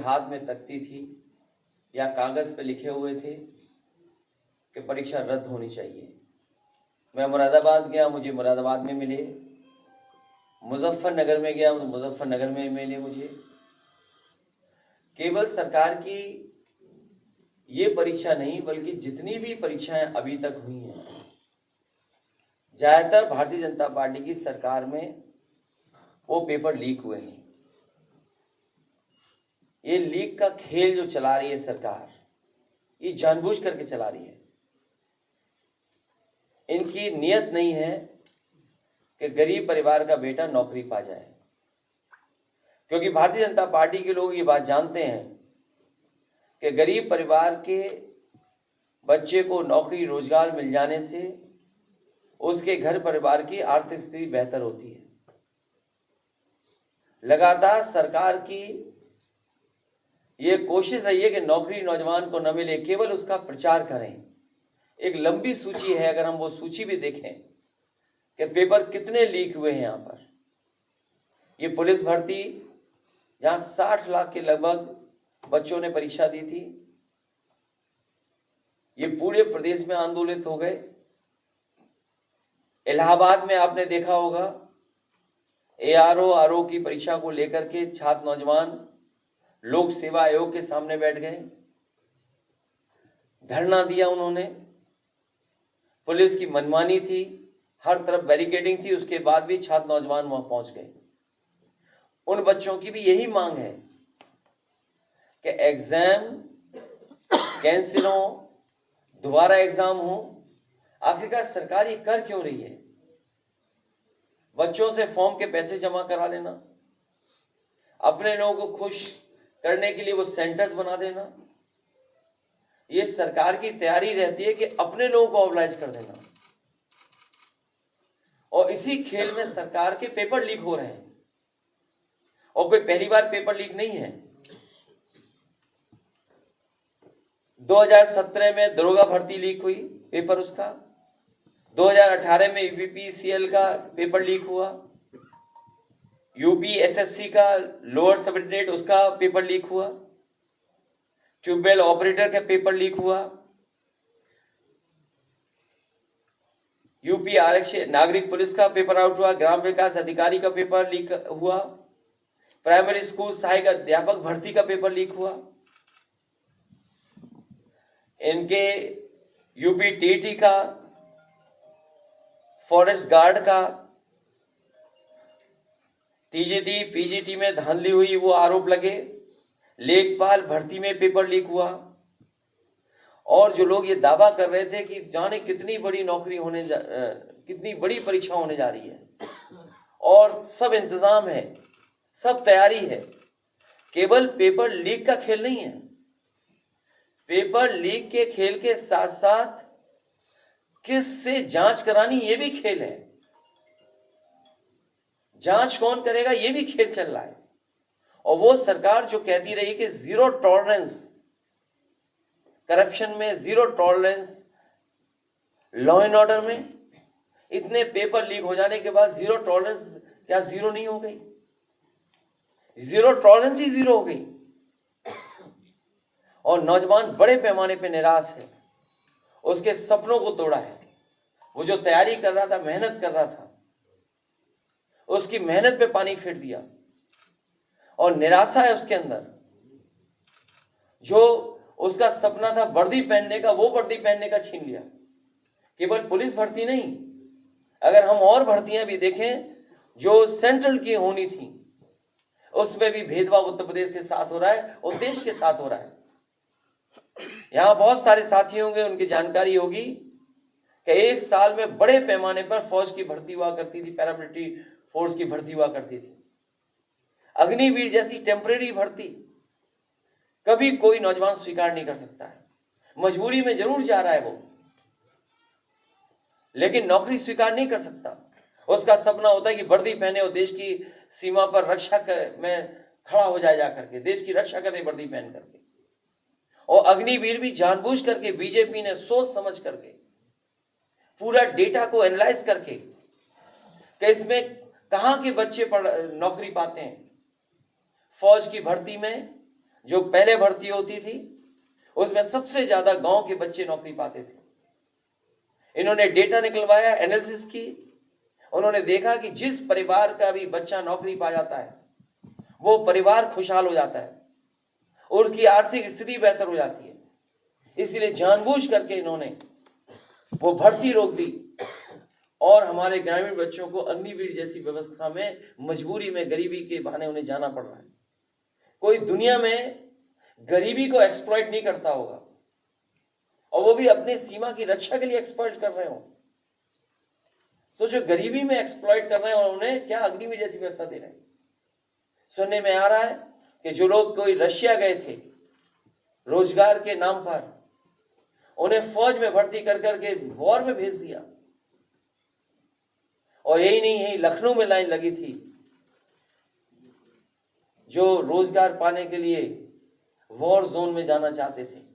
हाथ में तख्ती थी या कागज पे लिखे हुए थे कि परीक्षा रद्द होनी चाहिए। मैं मुरादाबाद गया, मुझे मुरादाबाद में मिले। मुजफ्फरनगर में गया तो मुजफ्फरनगर में मिले मुझे। केवल सरकार की ये परीक्षा नहीं बल्कि जितनी भी परीक्षाएं अभी तक हुई हैं, ज्यादातर भारतीय जनता पार्टी की सरकार में वो पेपर लीक हुए हैं। ये लीक का खेल जो चला रही है सरकार, ये जानबूझ करके चला रही है। इनकी नियत नहीं है कि गरीब परिवार का बेटा नौकरी पा जाए, क्योंकि भारतीय जनता पार्टी के लोग ये बात जानते हैं कि गरीब परिवार के बच्चे को नौकरी रोजगार मिल जाने से उसके घर परिवार की आर्थिक स्थिति बेहतर होती है। लगातार सरकार की ये कोशिश रही है कि नौकरी नौजवान को न मिले, केवल उसका प्रचार करें। एक लंबी सूची है, अगर हम वो सूची भी देखें कि पेपर कितने लीक हुए हैं यहाँ पर। ये पुलिस भर्ती, जहां 60 लाख के लगभग बच्चों ने परीक्षा दी थी, ये पूरे प्रदेश में आंदोलित हो गए। इलाहाबाद में आपने देखा होगा, ARO RO की परीक्षा को लेकर के छात्र नौजवान लोक सेवा आयोग के सामने बैठ गए, धरना दिया उन्होंने। पुलिस की मनमानी थी, हर तरफ बैरिकेडिंग थी, उसके बाद भी छात्र नौजवान वहां पहुंच गए। उन बच्चों की भी यही मांग है कि एग्जाम कैंसिल हो, दोबारा एग्जाम हो। आखिरकार सरकार ये कर क्यों रही है? बच्चों से फॉर्म के पैसे जमा करा लेना, अपने लोगों को खुश करने के लिए वो सेंटर्स बना देना, ये सरकार की तैयारी रहती है कि अपने लोगों को ऑब्लाइज कर देना। और इसी खेल में सरकार के पेपर लीक हो रहे हैं, और कोई पहली बार पेपर लीक नहीं है। 2017 में दरोगा भर्ती लीक हुई, पेपर उसका। 2018 में UPPCL का पेपर लीक हुआ। UPSSC का लोअर सब ऑर्डिनेट, उसका पेपर लीक हुआ। ट्यूबवेल ऑपरेटर का पेपर लीक हुआ। यूपी आरक्षी नागरिक पुलिस का पेपर आउट हुआ। ग्राम विकास अधिकारी का पेपर लीक हुआ। प्राइमरी स्कूल सहायक अध्यापक भर्ती का पेपर लीक हुआ। इनके यूपी TT का, फॉरेस्ट गार्ड का, TGT PGT में धांधली हुई, वो आरोप लगे। लेखपाल भर्ती में पेपर लीक हुआ। और जो लोग ये दावा कर रहे थे कि जाने कितनी बड़ी नौकरी कितनी बड़ी परीक्षा होने जा रही है, और सब इंतजाम है, सब तैयारी है, केवल पेपर लीक का खेल नहीं है। पेपर लीक के खेल के साथ साथ किससे जांच करानी, ये भी खेल है। जांच कौन करेगा, ये भी खेल चल रहा है। और वो सरकार जो कहती रही कि जीरो टॉलरेंस करप्शन में, zero tolerance law and order में, इतने पेपर लीक हो जाने के बाद जीरो टॉलरेंस क्या जीरो नहीं हो गई? जीरो टॉलरेंस ही जीरो हो गई। और नौजवान बड़े पैमाने पे निराश है, उसके सपनों को तोड़ा है। वो जो तैयारी कर रहा था, मेहनत कर रहा था, उसकी मेहनत पे पानी फेर दिया, और निराशा है उसके अंदर। जो उसका सपना था वर्दी पहनने का, वो वर्दी पहनने का छीन लिया। केवल पुलिस भर्ती नहीं, अगर हम और भर्तियां भी देखें जो सेंट्रल की होनी थी, उसमें भी भेदभाव उत्तर प्रदेश के साथ हो रहा है और देश के साथ हो रहा है। यहां बहुत सारे साथी होंगे, उनकी जानकारी होगी कि एक साल में बड़े पैमाने पर फौज की भर्ती हुआ करती थी, पैरामिलिट्री फोर्स की भर्ती हुआ करती थी। अग्निवीर जैसी टेम्परेरी भर्ती कभी कोई नौजवान स्वीकार नहीं कर सकता है। मजबूरी में जरूर जा रहा है वो, लेकिन नौकरी स्वीकार नहीं कर सकता। उसका सपना होता है कि वर्दी पहने और देश की सीमा पर रक्षा में खड़ा हो जाए, जा करके देश की रक्षा करे वर्दी पहन करके। और अग्निवीर भी जानबूझ करके बीजेपी ने सोच समझ करके पूरा डेटा को एनालाइज करके कि इसमें कहां के बच्चे नौकरी पाते हैं। फौज की भर्ती में जो पहले भर्ती होती थी उसमें सबसे ज्यादा गांव के बच्चे नौकरी पाते थे। इन्होंने डेटा निकलवाया, एनालिसिस की, उन्होंने देखा कि जिस परिवार का भी बच्चा नौकरी पा जाता है वो परिवार खुशहाल हो जाता है और उसकी आर्थिक स्थिति बेहतर हो जाती है। इसलिए जानबूझ करके इन्होंने वो भर्ती रोक दी और हमारे ग्रामीण बच्चों को अग्निवीर जैसी व्यवस्था में मजबूरी में गरीबी के बहाने उन्हें जाना पड़ रहा है। कोई दुनिया में गरीबी को एक्सप्लॉइट नहीं करता होगा और वो भी अपने सीमा की रक्षा के लिए एक्सप्लॉइट कर रहे हो। सोचो, गरीबी में एक्सप्लॉइट कर रहे हैं और उन्हें क्या अग्निवीर जैसी व्यवस्था दे रहे हैं। सुनने में आ रहा है कि जो लोग कोई रशिया गए थे रोजगार के नाम पर, उन्हें फौज में भर्ती कर करके वॉर में भेज दिया। और यही नहीं, यही लखनऊ में लाइन लगी थी जो रोजगार पाने के लिए वॉर जोन में जाना चाहते थे।